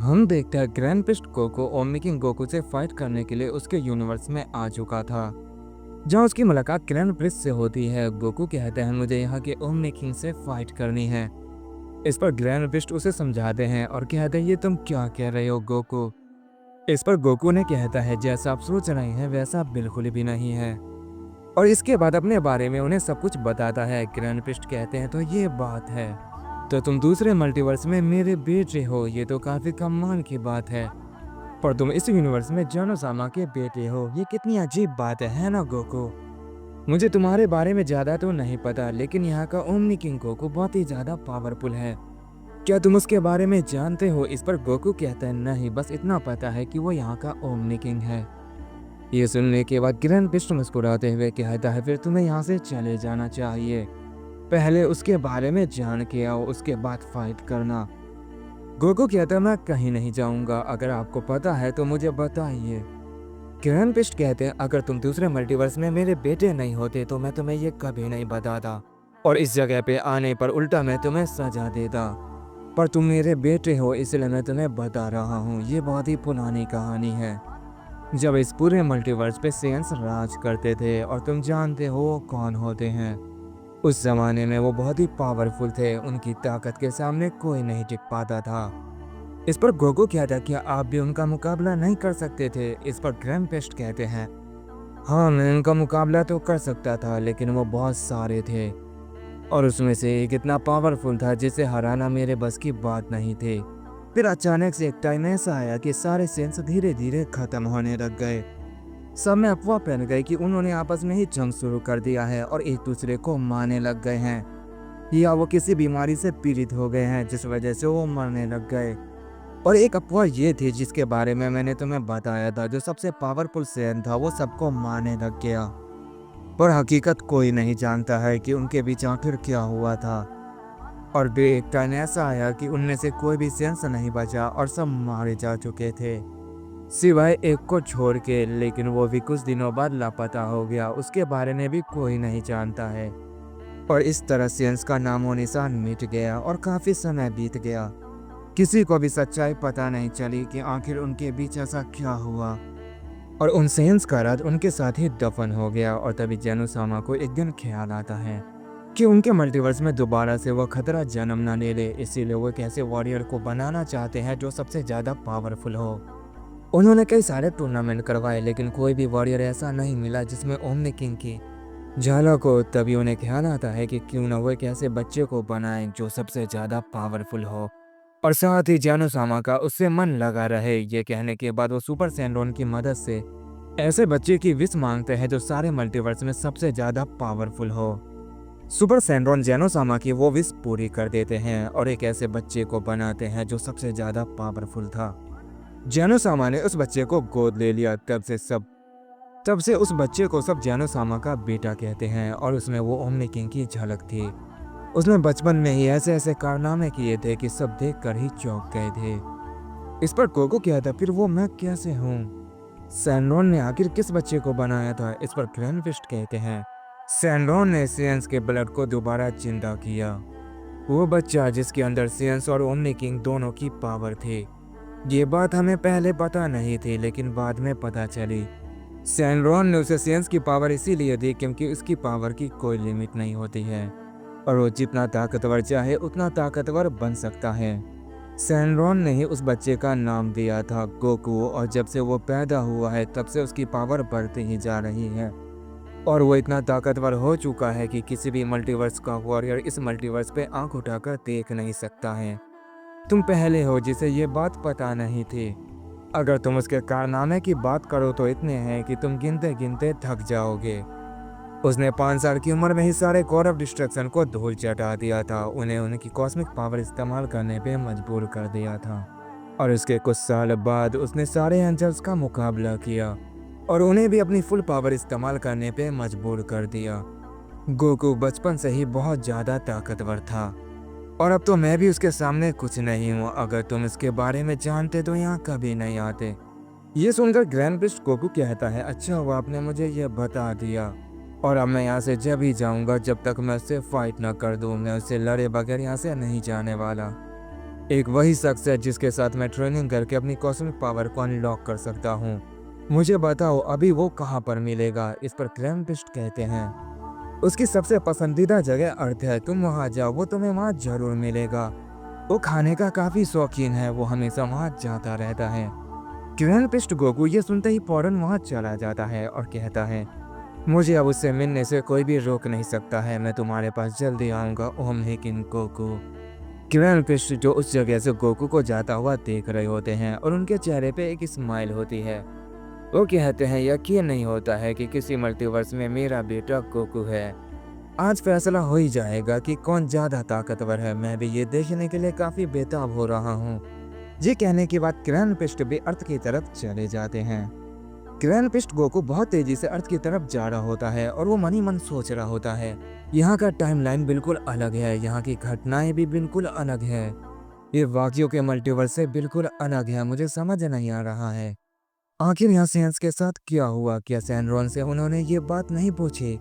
हम देखते हैं ग्रैंड गोकू ओमी किंग गोकू से फाइट करने के लिए उसके यूनिवर्स में आ चुका था। जहाँ उसकी मुलाकात ग्रैंड प्रिस्ट से होती है, गोकू कहते हैं मुझे यहाँ के ओमी किंग से फाइट करनी है। इस पर ग्रैंड प्रिस्ट उसे समझाते हैं और कहते हैं ये तुम क्या कह रहे हो गोकू। इस पर गोकू ने कहता है जैसा आप सोच रहे हैं वैसा बिल्कुल भी नहीं है, और इसके बाद अपने बारे में उन्हें सब कुछ बताता है। ग्रैंड प्रिस्ट कहते हैं तो ये बात है, तो तुम दूसरे मल्टीवर्स में मेरे बेटे हो, ये तो काफी कमाल की बात है। पर तुम इस यूनिवर्स में जानोसामा के बेटे हो, ये कितनी अजीब बात है ना गोकू। मुझे तुम्हारे बारे में ज्यादा तो नहीं पता, लेकिन यहाँ का ओमनी किंग गोकू बहुत ही ज्यादा पावरफुल है। क्या तुम उसके बारे में जानते हो? इस पर गोकू कहता है नहीं, बस इतना पता है कि वो यहाँ का ओमनी किंग है। ये सुनने के बाद ग्रैंड पिस्ट मुस्कुराते हुए कहता है फिर तुम्हें यहाँ से चले जाना चाहिए, पहले उसके बारे में जान के आओ, उसके बाद फाइट करना। गोकू कहता है मैं कहीं नहीं जाऊंगा, अगर आपको पता है तो मुझे बताइए। किरण पिस्ट कहते हैं अगर तुम दूसरे मल्टीवर्स में मेरे बेटे नहीं होते तो मैं तुम्हें ये कभी नहीं बताता, और इस जगह पे आने पर उल्टा मैं तुम्हें सजा देता। पर तुम मेरे बेटे हो इसलिए मैं तुम्हें बता रहा हूँ, ये बहुत ही पुरानी कहानी है। जब इस पूरे मल्टीवर्स पे सेंस राज करते थे, और तुम जानते हो वो कौन होते हैं। उस जमाने में वो बहुत ही पावरफुल थे, उनकी ताकत के सामने कोई नहीं टिक पाता था। इस पर गोकू कहता कि आप भी उनका मुकाबला नहीं कर सकते थे। इस पर ग्रैंडपेस्ट कहते हैं हाँ मैं उनका मुकाबला तो कर सकता था, लेकिन वो बहुत सारे थे और उसमें से एक इतना पावरफुल था जिसे हराना मेरे बस की बात नहीं थी। फिर अचानक से एक टाइम ऐसा आया कि सारे सेंस धीरे धीरे खत्म होने लग गए। सब में अफवाह फैल गई कि उन्होंने आपस में ही जंग शुरू कर दिया है और एक दूसरे को मारने लग गए हैं, या वो किसी बीमारी से पीड़ित हो गए हैं जिस वजह से वो मरने लग गए। और एक अफवाह ये थी जिसके बारे में मैंने तुम्हें बताया था, जो सबसे पावरफुल सेन था वो सबको मारने लग गया। पर हकीकत कोई नहीं जानता है कि उनके बीच आखिर क्या हुआ था। और फिर एक टाइम ऐसा आया कि उनमें से कोई भी सेंस नहीं बचा और सब मारे जा चुके थे, सिवाय एक को छोड़ के, लेकिन वो भी कुछ दिनों बाद लापता हो गया, उसके बारे में भी कोई नहीं जानता है। और इस तरह सेंस का नामो निशान मिट गया और काफी समय बीत गया। किसी को भी सच्चाई पता नहीं चली कि आखिर उनके बीच ऐसा क्या हुआ, और उन सेंस का राज उनके साथ ही दफन हो गया। और तभी जानोसामा को एक दिन ख्याल आता है कि उनके मल्टीवर्स में दोबारा से वो खतरा जन्म न ले ले, इसीलिए वो एक ऐसे वॉरियर को बनाना चाहते हैं जो सबसे ज्यादा पावरफुल हो। उन्होंने कई सारे टूर्नामेंट करवाए, लेकिन कोई भी वॉरियर ऐसा नहीं मिला जिसमें ओमनी किंग की झलक हो। तभी उन्हें ख्याल आता है कि क्यों न वो एक ऐसे बच्चे को बनाएं जो सबसे ज्यादा पावरफुल हो, और साथ ही जानोसामा का उससे मन लगा रहे। ये कहने के बाद वो सुपर सैंड्रोन की मदद से ऐसे बच्चे की विश मांगते हैं जो सारे मल्टीवर्स में सबसे ज्यादा पावरफुल हो। सुपर सैंड्रोन जानोसामा की वो विश पूरी कर देते हैं और एक ऐसे बच्चे को बनाते हैं जो सबसे ज्यादा पावरफुल था। जानोसामा ने उस बच्चे को गोद ले लिया। तब से उस बच्चे को सब जानोसामा का बेटा कहते हैं, और उसमें वो ओमनी किंग की झलक थी। उसने बचपन में ही ऐसे ऐसे कारनामे किए थे कि सब देखकर ही चौंक गए थे। इस पर कोको कहता फिर वो मैं कैसे हूँ? सैंड्रोन ने आखिर किस बच्चे को बनाया था? इस पर ग्रैंडफिस्ट कहते हैं सैंड्रोन ने सियंस के ब्लड को दोबारा जिंदा किया, वो बच्चा जिसके अंदर सियंस और ओमनी किंग दोनों की पावर थी। ये बात हमें पहले पता नहीं थी, लेकिन बाद में पता चली। सैंड्रोन ने उसे सियंस की पावर इसीलिए दी क्योंकि उसकी पावर की कोई लिमिट नहीं होती है, और वो जितना ताकतवर चाहे उतना ताकतवर बन सकता है। सैंड्रोन ने ही उस बच्चे का नाम दिया था गोकू, और जब से वो पैदा हुआ है तब से उसकी पावर बढ़ती ही जा रही है, और वो इतना ताकतवर हो चुका है कि किसी भी मल्टीवर्स का वॉरियर इस मल्टीवर्स पे आंख उठाकर देख नहीं सकता है। तुम पहले हो जिसे ये बात पता नहीं थी। अगर तुम उसके कारनामे की बात करो तो इतने हैं कि तुम गिनते गिनते थक जाओगे। उसने 5 साल की उम्र में ही सारे गॉड ऑफ डिस्ट्रक्शन को धूल चटा दिया था, उन्हें उनकी कॉस्मिक पावर इस्तेमाल करने पे मजबूर कर दिया था। और उसके कुछ साल बाद उसने सारे एंजल्स का मुकाबला किया और उन्हें भी अपनी फुल पावर इस्तेमाल करने पे मजबूर कर दिया। गोकू बचपन से ही बहुत ज़्यादा ताकतवर था, और अब तो मैं भी उसके सामने कुछ नहीं हूँ। अगर तुम इसके बारे में जानते तो यहाँ कभी नहीं आते। ये सुनकर ग्रैंडप्रिस्ट गोकू कहता है अच्छा हुआ आपने मुझे यह बता दिया, और अब मैं यहाँ से जब ही जाऊँगा जब तक मैं उससे फाइट ना कर दूँ। मैं उससे लड़े बगैर यहाँ से नहीं जाने वाला। एक वही शख्स है जिसके साथ मैं ट्रेनिंग करके अपनी कॉस्मिक पावर को अनलॉक कर सकता हूँ। मुझे बताओ अभी वो कहाँ पर मिलेगा? इस पर ग्रैंपिस्ट कहते हैं उसकी सबसे पसंदीदा जगह अर्थ है, तुम वहाँ जाओ, वो तुम्हें वहाँ जरूर मिलेगा। वो खाने का काफी शौकीन है, वो हमेशा वहाँ जाता रहता है। ग्रैंपिस्ट गोकू ये सुनते ही फौरन वहाँ चला जाता है और कहता है, मुझे अब उससे मिलने से कोई भी रोक नहीं सकता है, मैं तुम्हारे पास जल्दी आऊँगा ओम लेकिन गोकू। ग्रैंपिस्ट जो उस जगह से गोकू को जाता हुआ देख रहे होते हैं और उनके चेहरे पे एक स्माइल होती है। वो कहते हैं यकीन नहीं होता है कि किसी मल्टीवर्स में मेरा बेटा गोकू है। आज फैसला हो ही जाएगा कि कौन ज्यादा ताकतवर है। मैं भी ये देखने के लिए काफी बेताब हो रहा हूँ। ये कहने के बाद ग्रैंपिस्ट भी अर्थ की तरफ चले जाते हैं। ग्रैंपिस्ट गोकू बहुत तेजी से अर्थ की तरफ जा रहा होता है और वो मन ही मन सोच रहा होता है, यहाँ का टाइमलाइन बिल्कुल अलग है, यहाँ की घटनाएं भी बिल्कुल अलग है, ये वाकियों के मल्टीवर्स से बिल्कुल अलग है। मुझे समझ नहीं आ रहा है आखिर यहाँ सेंस के साथ क्या हुआ। क्या सैनरॉन से उन्होंने ये बात नहीं पूछी?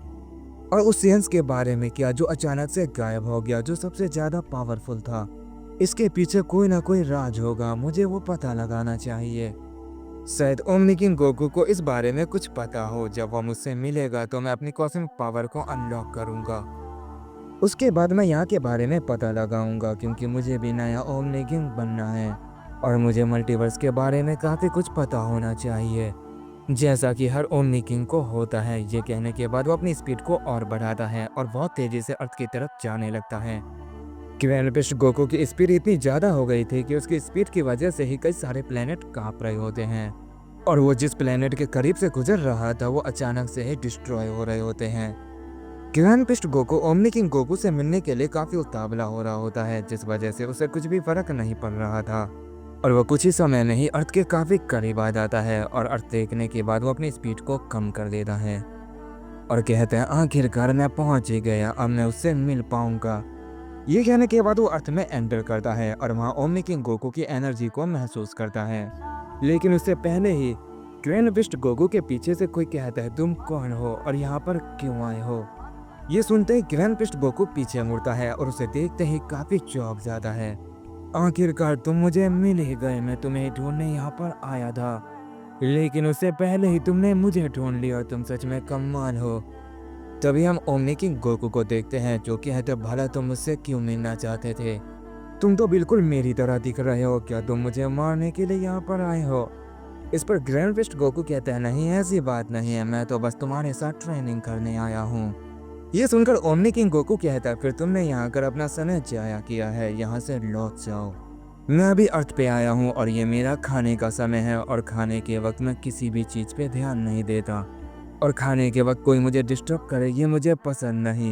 और उस सेंस के बारे में क्या जो अचानक से गायब हो गया, जो सबसे ज्यादा पावरफुल था? इसके पीछे कोई ना कोई राज होगा, मुझे वो पता लगाना चाहिए। शायद ओमनी किंग गोकू को इस बारे में कुछ पता हो। जब वो मुझसे मिलेगा तो मैं अपनी कॉस्मिक पावर को अनलॉक करूंगा। उसके बाद मैं यहाँ के बारे में पता लगाऊंगा, क्योंकि मुझे भी नया ओमनी किंग बनना है और मुझे मल्टीवर्स के बारे में काफ़ी कुछ पता होना चाहिए, जैसा कि हर ओमनी किंग को होता है। ये कहने के बाद वो अपनी स्पीड को और बढ़ाता है और बहुत तेज़ी से अर्थ की तरफ जाने लगता है। ग्रैंपिस्ट गोकू की स्पीड इतनी ज़्यादा हो गई थी कि उसकी स्पीड की वजह से ही कई सारे प्लेनेट काँप रहे होते हैं और वो जिस प्लेनेट के करीब से गुजर रहा था वो अचानक से ही डिस्ट्रॉय हो रहे होते हैं। ग्रैंपिस्ट गोकू ओमनी किंग गोकू से मिलने के लिए काफ़ी उतावला हो रहा होता है, जिस वजह से उसे कुछ भी फर्क नहीं पड़ रहा था और वो कुछ ही समय में ही अर्थ के काफ़ी करीब आ जाता है और अर्थ देखने के बाद वो अपनी स्पीड को कम कर देता है और कहते हैं आखिरकार मैं पहुंच ही गया, अब मैं उससे मिल पाऊंगा। ये कहने के बाद वो अर्थ में एंटर करता है और वहाँ ओमनी किंग गोकू की एनर्जी को महसूस करता है। लेकिन उससे पहले ही ग्रैंपिस्ट गोकू के पीछे से कोई कहता है, तुम कौन हो और यहाँ पर क्यों आए हो? ये सुनते ही ग्रैंपिस्ट गोकू पीछे मुड़ता है और उसे देखते ही काफी चौंक जाता है। आखिरकार तुम मुझे मिल ही गए, मैं तुम्हें ढूंढने यहाँ पर आया था, लेकिन उससे पहले ही तुमने मुझे ढूंढ लिया, तुम सच में कमाल हो। तभी हम ओमनी किंग गोकू को देखते हैं जो कहते भला तुम मुझसे क्यों मिलना चाहते थे? तुम तो बिल्कुल मेरी तरह दिख रहे हो, क्या तुम मुझे मारने के लिए यहाँ पर आए हो? इस पर ग्रैंपिस्ट गोकू कहते हैं नहीं ऐसी बात नहीं है, मैं तो बस तुम्हारे साथ ट्रेनिंग करने आया हूँ। ये सुनकर ओमनी किंग गोकू कहता है फिर तुमने यहाँ आकर अपना समय जाया किया है, यहाँ से लौट जाओ। मैं अभी अर्थ पे आया हूँ और ये मेरा खाने का समय है और खाने के वक्त मैं किसी भी चीज़ पे ध्यान नहीं देता और खाने के वक्त कोई मुझे डिस्टर्ब करे ये मुझे पसंद नहीं।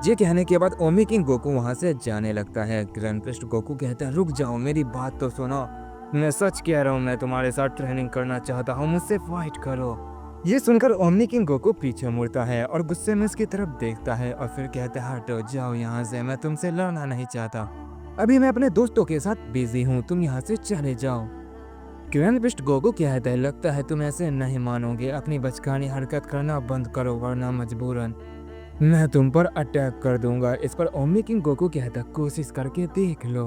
ये कहने के बाद ओमी किंग गोकू वहां से जाने लगता है। ग्रैंपिस्ट गोकू कहता है रुक जाओ, मेरी बात तो सुनो, मैं सच कह रहा हूँ, मैं तुम्हारे साथ ट्रेनिंग करना चाहता हूँ, मुझसे फाइट करो। ये सुनकर ओमनी किंग गोकू पीछे मुड़ता है और गुस्से में उसकी तरफ देखता है और फिर कहता है हटो जाओ यहाँ से, मैं तुमसे लड़ना नहीं चाहता, अभी मैं अपने दोस्तों के साथ बिजी हूँ, तुम यहाँ से चले जाओ। ग्रैंपिस्ट गोकू कहता है लगता है तुम ऐसे नहीं मानोगे, अपनी बचकानी हरकत करना बंद करो वरना मजबूरन मैं तुम पर अटैक कर दूंगा। इस पर ओमी किंग गोकू कहता कोशिश करके देख लो।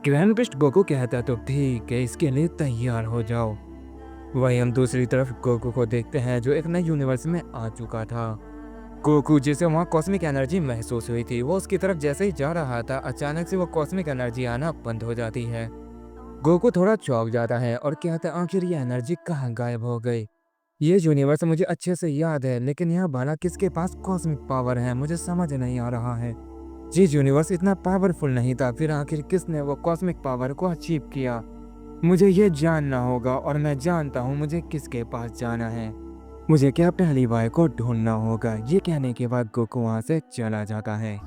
ग्रैंपिस्ट गोकू कहता तो ठीक है, इसके लिए तैयार हो जाओ। वही हम दूसरी तरफ गोकू को देखते हैं जो एक नए यूनिवर्स में आ चुका था। गोकू जिसे वहाँ कॉस्मिक एनर्जी महसूस हुई थी, वो उसकी तरफ जैसे ही जा रहा था अचानक से वो कॉस्मिक एनर्जी आना बंद हो जाती है। गोकू थोड़ा चौंक जाता है और कहता है आखिर ये एनर्जी कहाँ गायब हो गई? ये यूनिवर्स मुझे अच्छे से याद है, लेकिन यहाँ भला किसके पास कॉस्मिक पावर है मुझे समझ नहीं आ रहा है। ये यूनिवर्स इतना पावरफुल नहीं था, फिर आखिर किसने वो कॉस्मिक पावर को अचीव किया? मुझे ये जानना होगा और मैं जानता हूँ मुझे किसके पास जाना है। मुझे कैप्टन लीवाई को ढूंढना होगा। ये कहने के बाद गोकू वहाँ से चला जाता है।